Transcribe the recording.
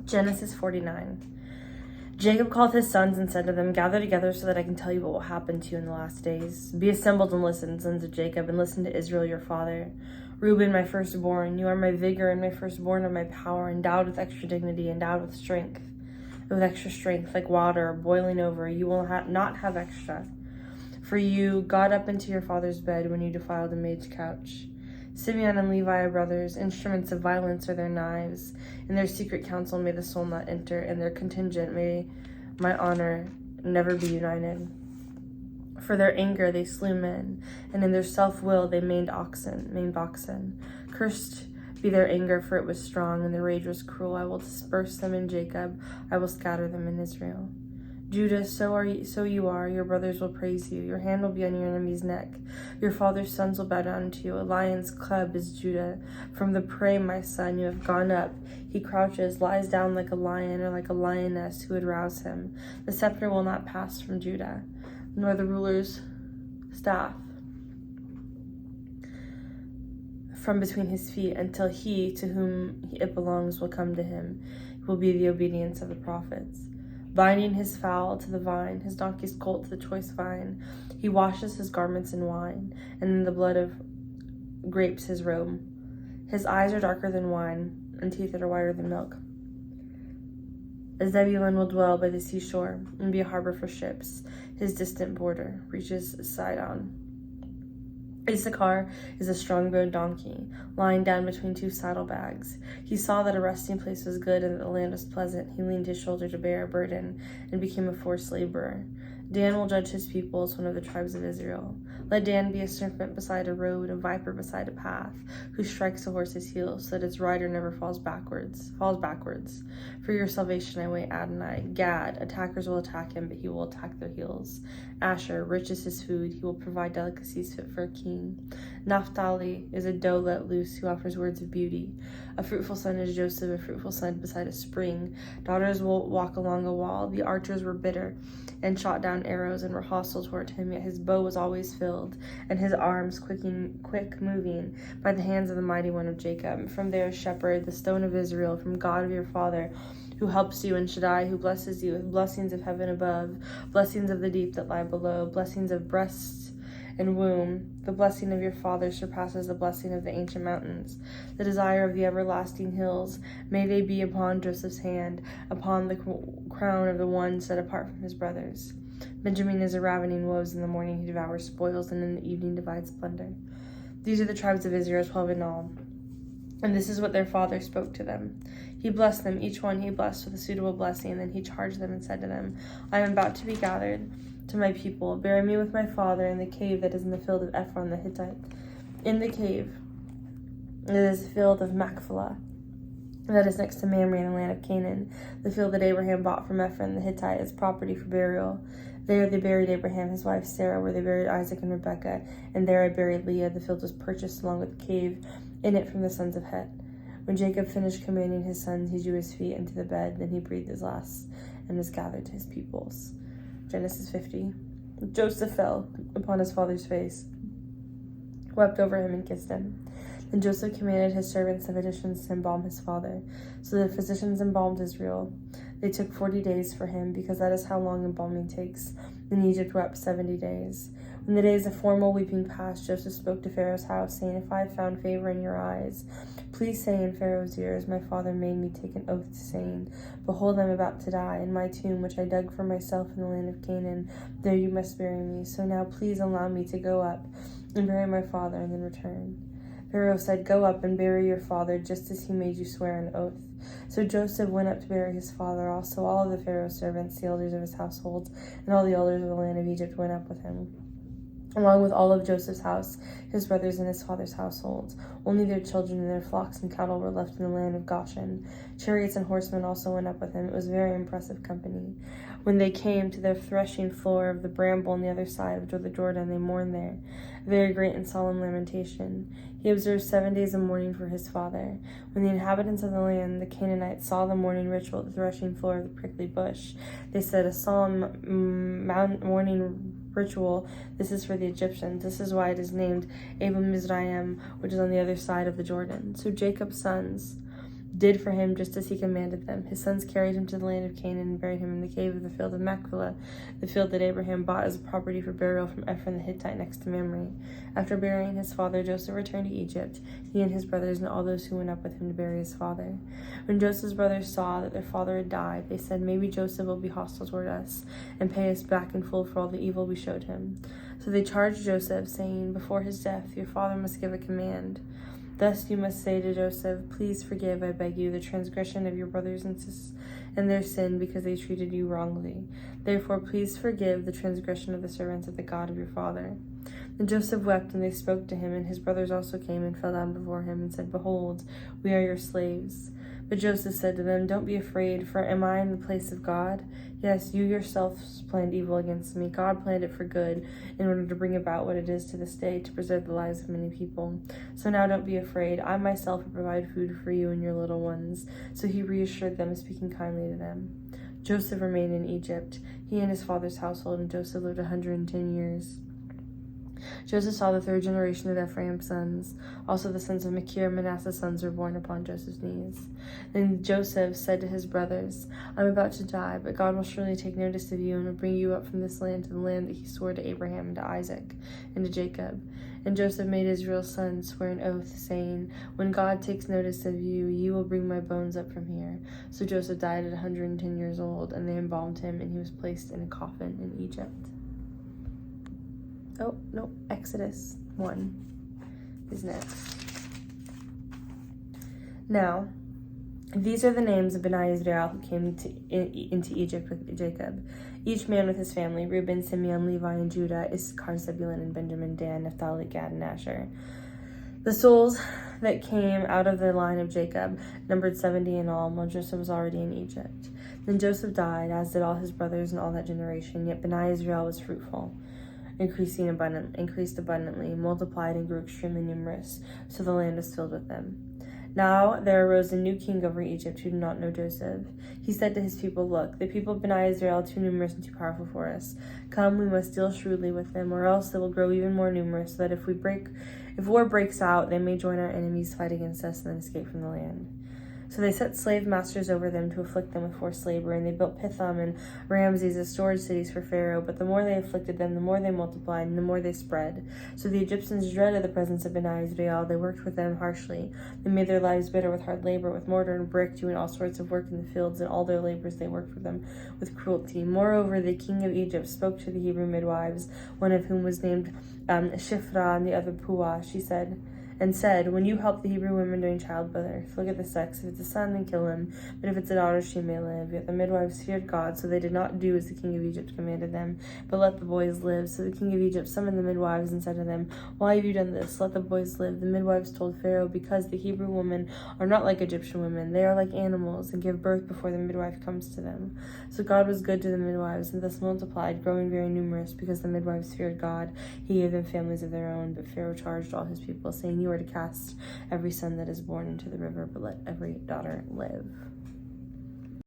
Genesis 49. Jacob called his sons and said to them, "Gather together so that I can tell you what will happen to you in the last days. Be assembled and listen, sons of Jacob, and listen to Israel your father. Reuben, my firstborn, you are my vigor, and my firstborn are my power, endowed with extra dignity, endowed with strength, with extra strength, like water boiling over. You will not have extra. For you got up into your father's bed when you defiled a maid's couch. Simeon and Levi are brothers. Instruments of violence are their knives. In their secret council may the soul not enter. In their contingent may my honor never be united. For their anger they slew men, and in their self-will they maimed oxen. Cursed be their anger, for it was strong, and their rage was cruel. I will disperse them in Jacob. I will scatter them in Israel. Judah, so you are. Your brothers will praise you. Your hand will be on your enemy's neck. Your father's sons will bow down to you. A lion's cub is Judah. From the prey, my son, you have gone up. He crouches, lies down like a lion or like a lioness who would rouse him. The scepter will not pass from Judah, nor the ruler's staff from between his feet, until he to whom it belongs will come to him. It will be the obedience of the prophets. Binding his fowl to the vine, his donkey's colt to the choice vine. He washes his garments in wine, and in the blood of grapes his robe. His eyes are darker than wine, and teeth that are whiter than milk. Zebulun will dwell by the seashore, and be a harbor for ships. His distant border reaches Sidon. Issachar is a strong-boned donkey, lying down between two saddlebags. He saw that a resting place was good and that the land was pleasant. He leaned his shoulder to bear a burden and became a forced laborer. Dan will judge his people as one of the tribes of Israel. Let Dan be a serpent beside a road, a viper beside a path, who strikes a horse's heel so that its rider never falls backwards. For your salvation I wait, Adonai. Gad, attackers will attack him, but he will attack their heels. Asher, rich is his food. He will provide delicacies fit for a king. Naphtali is a doe let loose who offers words of beauty. A fruitful son is Joseph, a fruitful son beside a spring. Daughters will walk along a wall. The archers were bitter and shot down arrows and were hostile toward him, yet his bow was always filled, and his arms quick moving by the hands of the mighty one of Jacob. From there, shepherd, the stone of Israel, from God of your father, who helps you, and Shaddai, who blesses you with blessings of heaven above, blessings of the deep that lie below, blessings of breast and womb. The blessing of your father surpasses the blessing of the ancient mountains. The desire of the everlasting hills, may they be upon Joseph's hand, upon the crown of the one set apart from his brothers. Benjamin is a ravening woes. In the morning he devours spoils, and in the evening divides plunder. These are the tribes of Israel, 12 in all. And this is what their father spoke to them. He blessed them, each one he blessed with a suitable blessing. And then he charged them and said to them, I am about to be gathered to my people. Bury me with my father in the cave that is in the field of Ephron the Hittite. In the cave it is the field of Machpelah, that is next to Mamre in the land of Canaan, the field that Abraham bought from Ephron the Hittite as property for burial. There they buried Abraham, his wife Sarah, where they buried Isaac and Rebekah, and there I buried Leah. The field was purchased along with the cave in it from the sons of Het. When Jacob finished commanding his sons, he drew his feet into the bed, then he breathed his last and was gathered to his peoples. Genesis 50. Joseph fell upon his father's face, wept over him, and kissed him. Then Joseph commanded his servants and physicians to embalm his father. So the physicians embalmed Israel. They took 40 days for him, because that is how long embalming takes. In Egypt wept 70 days. When the days of formal weeping passed, Joseph spoke to Pharaoh's house, saying, If I have found favor in your eyes, please say in Pharaoh's ears, my father made me take an oath, saying, Behold, I am about to die. In my tomb, which I dug for myself in the land of Canaan, there you must bury me. So now please allow me to go up and bury my father, and then return. Pharaoh said, Go up and bury your father, just as he made you swear an oath. So Joseph went up to bury his father. Also all of the Pharaoh's servants, the elders of his household, and all the elders of the land of Egypt went up with him, along with all of Joseph's house, his brothers, and his father's households. Only their children and their flocks and cattle were left in the land of Goshen. Chariots and horsemen also went up with him. It was a very impressive company. When they came to the threshing floor of the bramble on the other side of the Jordan, they mourned there, a very great and solemn lamentation. He observed 7 days of mourning for his father. When the inhabitants of the land, the Canaanites, saw the mourning ritual at the threshing floor of the prickly bush, they said, A solemn mourning ritual, this is for the Egyptians. This is why it is named Abel Mizraim, which is on the other side of the Jordan. So Jacob's sons did for him just as he commanded them. His sons carried him to the land of Canaan and buried him in the cave of the field of Machpelah, the field that Abraham bought as a property for burial from Ephron the Hittite next to Mamre. After burying his father, Joseph returned to Egypt, he and his brothers and all those who went up with him to bury his father. When Joseph's brothers saw that their father had died, they said, "Maybe Joseph will be hostile toward us and pay us back in full for all the evil we showed him." So they charged Joseph, saying, "Before his death, your father must give a command. Thus you must say to Joseph, 'Please forgive, I beg you, the transgression of your brothers and their sin because they treated you wrongly. Therefore, please forgive the transgression of the servants of the God of your father.'" Then Joseph wept, and they spoke to him, and his brothers also came and fell down before him and said, "Behold, we are your slaves." But Joseph said to them, "Don't be afraid, for am I in the place of God? Yes, you yourselves planned evil against me. God planned it for good, in order to bring about what it is to this day, to preserve the lives of many people. So now don't be afraid. I myself will provide food for you and your little ones." So he reassured them, speaking kindly to them. Joseph remained in Egypt, he and his father's household, and Joseph lived 110 years. Joseph saw the third generation of Ephraim's sons. Also the sons of Machir, Manasseh's sons, were born upon Joseph's knees. Then Joseph said to his brothers, "I am about to die, but God will surely take notice of you and will bring you up from this land to the land that he swore to Abraham and to Isaac and to Jacob." And Joseph made Israel's sons swear an oath, saying, "When God takes notice of you, you will bring my bones up from here." So Joseph died at 110 years old, and they embalmed him, and he was placed in a coffin in Egypt. Oh, no, Exodus 1 is next. Now, these are the names of Bnei Israel who came into Egypt with Jacob, each man with his family: Reuben, Simeon, Levi, and Judah, Issachar, Zebulun, and Benjamin, Dan, Naphtali, Gad, and Asher. The souls that came out of the line of Jacob numbered 70 in all, while Joseph was already in Egypt. Then Joseph died, as did all his brothers and all that generation. Yet Bnei Israel was fruitful, increased abundantly, multiplied, and grew extremely numerous, so the land was filled with them. Now there arose a new king over Egypt who did not know Joseph. He said to his people, "Look, the people of Bnei Israel are too numerous and too powerful for us. Come, we must deal shrewdly with them, or else they will grow even more numerous, so that if war breaks out, they may join our enemies, fight against us, and then escape from the land." So they set slave masters over them to afflict them with forced labor, and they built Pithom and Ramses as storage cities for Pharaoh. But the more they afflicted them, the more they multiplied, and the more they spread. So the Egyptians dreaded the presence of Bnei Israel. They worked with them harshly. They made their lives bitter with hard labor, with mortar and brick, doing all sorts of work in the fields, and all their labors they worked for them with cruelty. Moreover, the king of Egypt spoke to the Hebrew midwives, one of whom was named Shiphrah and the other Puah. She said, "When you help the Hebrew women during childbirth, look at the sex. If it's a son, then kill him. But if it's a daughter, she may live." Yet the midwives feared God, so they did not do as the king of Egypt commanded them, but let the boys live. So the king of Egypt summoned the midwives and said to them, "Why have you done this? Let the boys live." The midwives told Pharaoh, "Because the Hebrew women are not like Egyptian women. They are like animals and give birth before the midwife comes to them." So God was good to the midwives, and thus multiplied, growing very numerous. Because the midwives feared God, he gave them families of their own. But Pharaoh charged all his people, saying, "You are to cast every son that is born into the river, but let every daughter live."